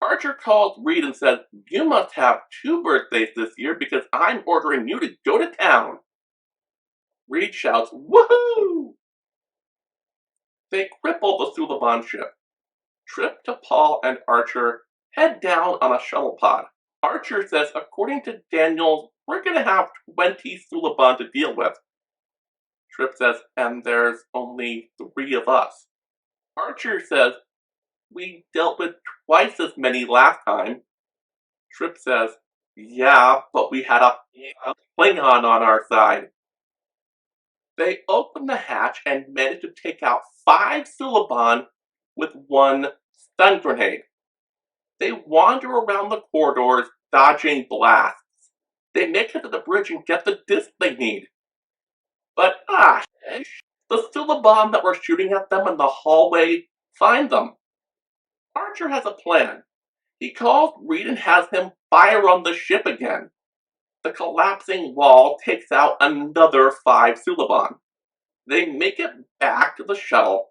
Archer calls Reed and says, you must have 2 birthdays this year because I'm ordering you to go to town. Reed shouts, woohoo! They cripple the Suliban ship. Trip, T'Pol, and Archer head down on a shuttle pod. Archer says, according to Daniels, we're going to have 20 Suliban to deal with. Trip says, and there's only 3 of us. Archer says, we dealt with twice as many last time. Trip says, yeah, but we had a Klingon on our side. They open the hatch and manage to take out 5 Suliban with 1 stun grenade. They wander around the corridors, dodging blasts. They make it to the bridge and get the disc they need. But the Suliban that were shooting at them in the hallway find them. Archer has a plan. He calls Reed and has him fire on the ship again. The collapsing wall takes out another 5 Suliban. They make it back to the shuttle,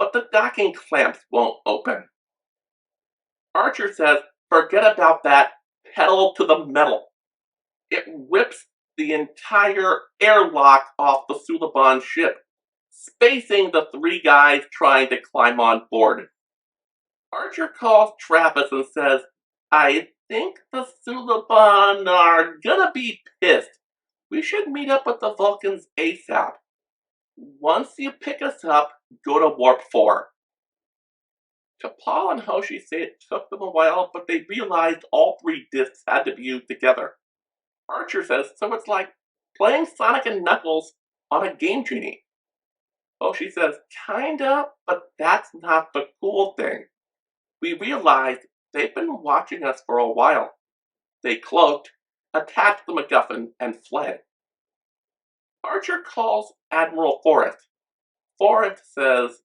but the docking clamps won't open. Archer says, forget about that, pedal to the metal. It rips the entire airlock off the Suliban ship, spacing the 3 guys trying to climb on board. Archer calls Travis and says, I think the Suliban are gonna be pissed. We should meet up with the Vulcans ASAP. Once you pick us up, go to Warp 4. T'Pol and Hoshi say it took them a while, but they realized all 3 discs had to be used together. Archer says, so it's like playing Sonic and Knuckles on a Game Genie. Hoshi says, kinda, but that's not the cool thing. We realized they've been watching us for a while. They cloaked, attacked the MacGuffin, and fled. Archer calls Admiral Forrest. Forrest says,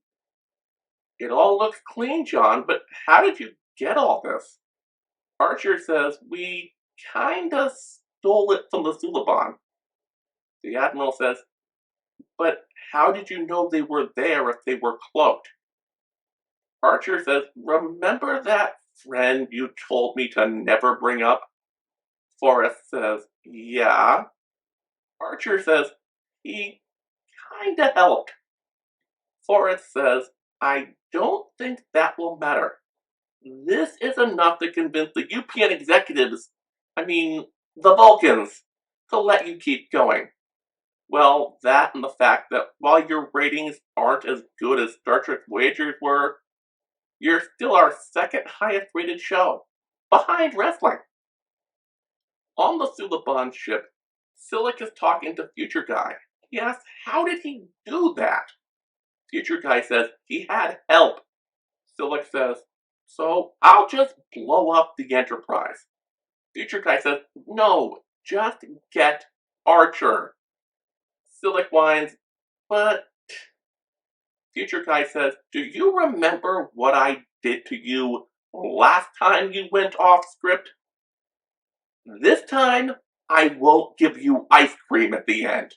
it all looks clean, John, but how did you get all this? Archer says, we kinda stole it from the Suliban. The Admiral says, but how did you know they were there if they were cloaked? Archer says, remember that friend you told me to never bring up? Forrest says, yeah. Archer says, he kinda helped. Forrest says, I don't think that will matter. This is enough to convince the UPN executives, the Vulcans, to let you keep going. Well, that and the fact that while your ratings aren't as good as Star Trek Voyager's were, you're still our 2nd highest rated show, behind wrestling. On the Suliban ship, Silik is talking to Future Guy. He asks, how did he do that? Future Guy says, he had help. Silik says, so I'll just blow up the Enterprise. Future Guy says, no, just get Archer. Sillick whines, but Future Guy says, do you remember what I did to you last time you went off script? This time, I won't give you ice cream at the end.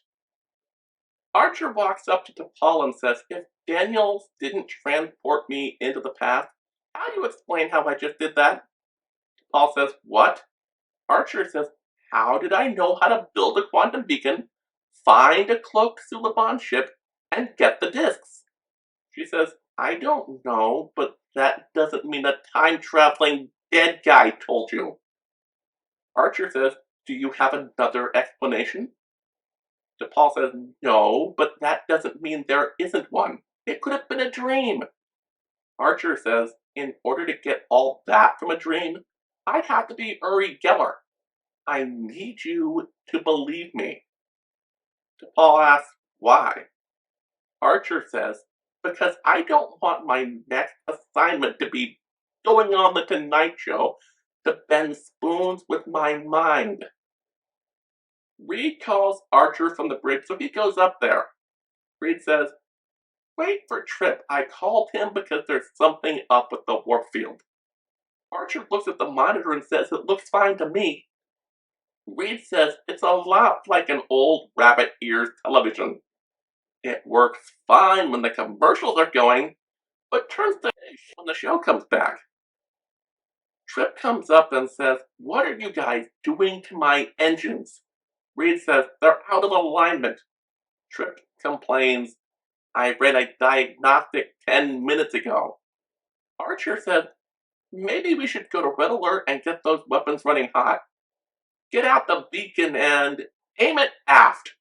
Archer walks up to T'Pol and says, if Daniels didn't transport me into the past, how do you explain how I just did that? T'Pol says, what? Archer says, how did I know how to build a quantum beacon, find a cloaked Suliban ship, and get the discs? She says, I don't know, but that doesn't mean a time-traveling dead guy told you. Archer says, do you have another explanation? T'Pol says, no, but that doesn't mean there isn't one. It could have been a dream. Archer says, in order to get all that from a dream, I'd have to be Uri Geller. I need you to believe me. T'Pol asks, why? Archer says, because I don't want my next assignment to be going on the Tonight Show to bend spoons with my mind. Reed calls Archer from the bridge, so he goes up there. Reed says, wait for Trip. I called him because there's something up with the warp field. Archer looks at the monitor and says, it looks fine to me. Reed says, it's a lot like an old rabbit ears television. It works fine when the commercials are going, but turns to when the show comes back. Trip comes up and says, what are you guys doing to my engines? Reed says, they're out of alignment. Trip complains, I read a diagnostic 10 minutes ago. Archer says, maybe we should go to Red Alert and get those weapons running hot. Get out the beacon and aim it aft.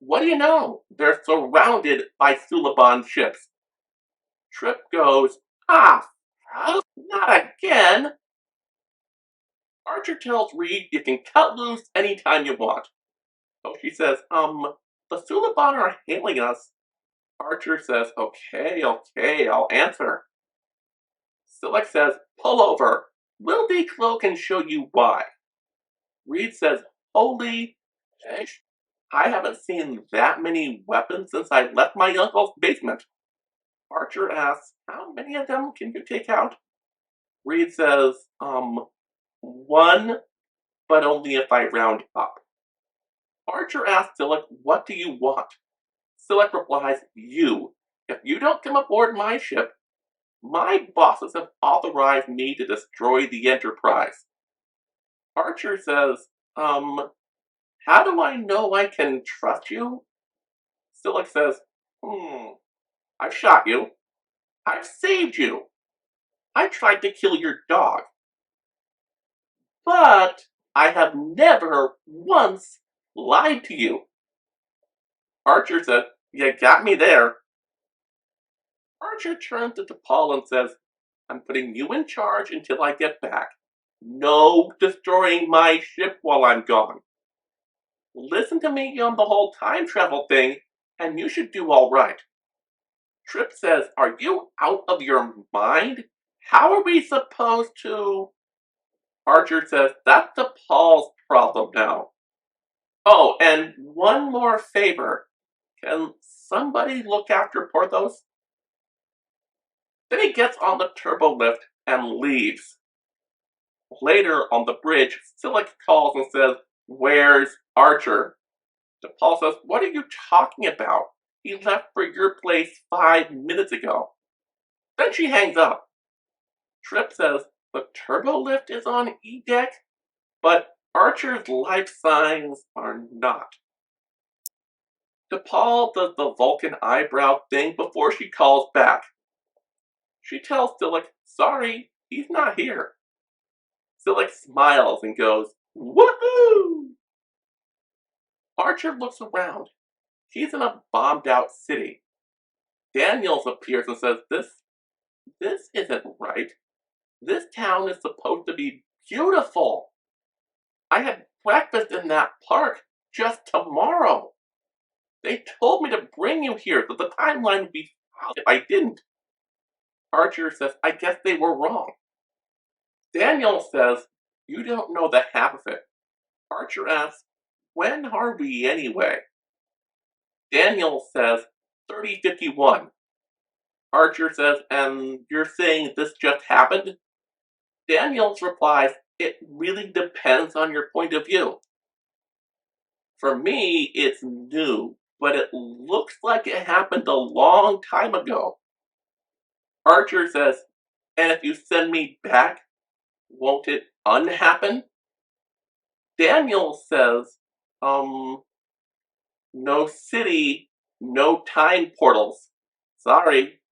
What do you know? They're surrounded by Suliban ships. Trip goes, not again. Archer tells Reed you can cut loose anytime you want. So she says, the Suliban are hailing us. Archer says, okay, I'll answer. Sillick says, pull over. We'll decloak and show you why. Reed says, holy fish. I haven't seen that many weapons since I left my uncle's basement. Archer asks, how many of them can you take out? Reed says, one, but only if I round up. Archer asks Sillick, what do you want? Sillick replies, you. If you don't come aboard my ship, my bosses have authorized me to destroy the Enterprise. Archer says, how do I know I can trust you? Sillick says, I've shot you. I've saved you. I tried to kill your dog. But I have never once lied to you. Archer says, you got me there. Archer turns to T'Pol and says, I'm putting you in charge until I get back. No destroying my ship while I'm gone. Listen to me on the whole time travel thing, and you should do all right. Trip says, are you out of your mind? How are we supposed to... Archer says, that's T'Pol's problem now. Oh, and one more favor. Can somebody look after Porthos? Then he gets on the turbo lift and leaves. Later on the bridge, Sillick calls and says, where's Archer? T'Pol says, what are you talking about? He left for your place 5 minutes ago. Then she hangs up. Trip says, the turbo lift is on E-deck, but Archer's life signs are not. T'Pol does the Vulcan eyebrow thing before she calls back. She tells Sillick, sorry, he's not here. Sillick smiles and goes, woohoo! Archer looks around. He's in a bombed-out city. Daniels appears and says, this isn't right. This town is supposed to be beautiful. I had breakfast in that park just tomorrow. They told me to bring you here, that the timeline would be foul if I didn't. Archer says, I guess they were wrong. Daniel says, you don't know the half of it. Archer asks, when are we anyway? Daniel says 3051. Archer says, and you're saying this just happened? Daniels replies, it really depends on your point of view. For me, it's new, but it looks like it happened a long time ago. Archer says, and if you send me back, won't it unhappen? Daniel says, no city, no time portals. Sorry.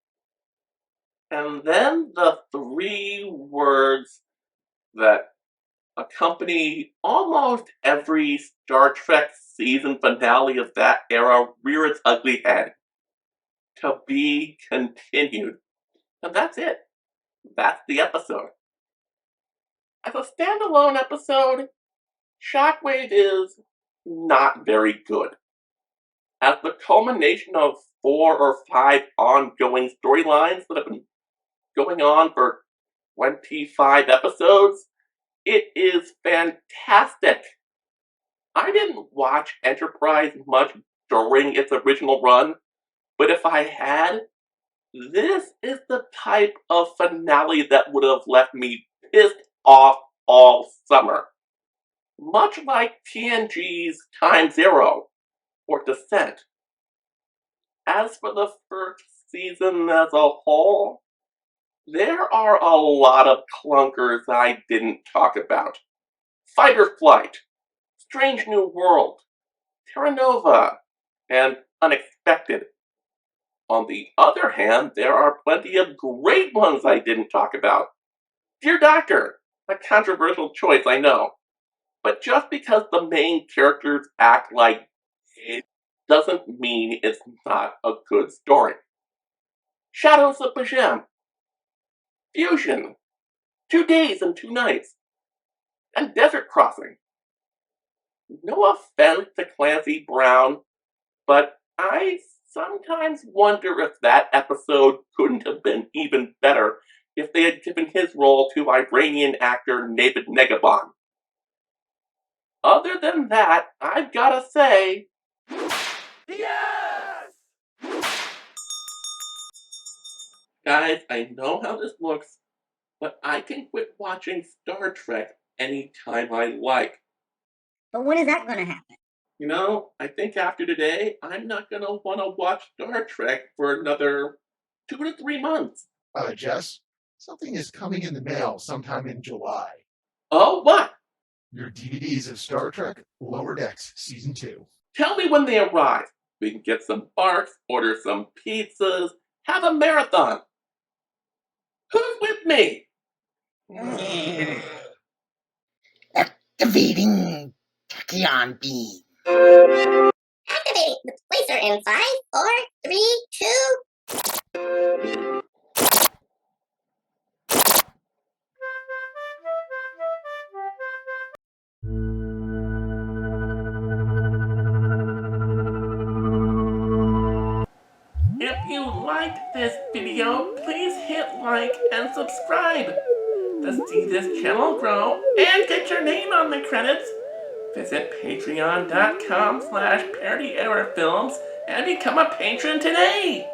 And then the three words that accompany almost every Star Trek season finale of that era rear its ugly head. To be continued. And that's it. That's the episode. As a standalone episode, Shockwave is not very good. As the culmination of 4 or 5 ongoing storylines that have been going on for 25 episodes, it is fantastic. I didn't watch Enterprise much during its original run, but if I had, this is the type of finale that would have left me pissed off all summer. Much like TNG's Time Zero or Descent. As for the first season as a whole, there are a lot of clunkers I didn't talk about. Fighter Flight, Strange New World, Terra Nova, and Unexpected. On the other hand, there are plenty of great ones I didn't talk about. Dear Doctor, a controversial choice, I know. But just because the main characters act like it doesn't mean it's not a good story. Shadows of Bajem, Fusion, 2 Days and 2 Nights, and Desert Crossing. No offense to Clancy Brown, but I sometimes wonder if that episode couldn't have been even better if they had given his role to Iranian actor David Negabon. Other than that, I've gotta say, yes! Guys, I know how this looks, but I can quit watching Star Trek anytime I like. But when is that going to happen? You know, I think after today, I'm not gonna want to watch Star Trek for another 2 to 3 months. Jess, something is coming in the mail sometime in July. Oh, what? Your DVDs of Star Trek Lower Decks Season 2. Tell me when they arrive. We can get some barks, order some pizzas, have a marathon. Who's with me? Activating tachyon beam. Activating the placer in 5, 4, 3, 2. If you liked this video, please hit like and subscribe. To see this channel grow and get your name on the credits, visit patreon.com/ParityErrorFilms and become a patron today.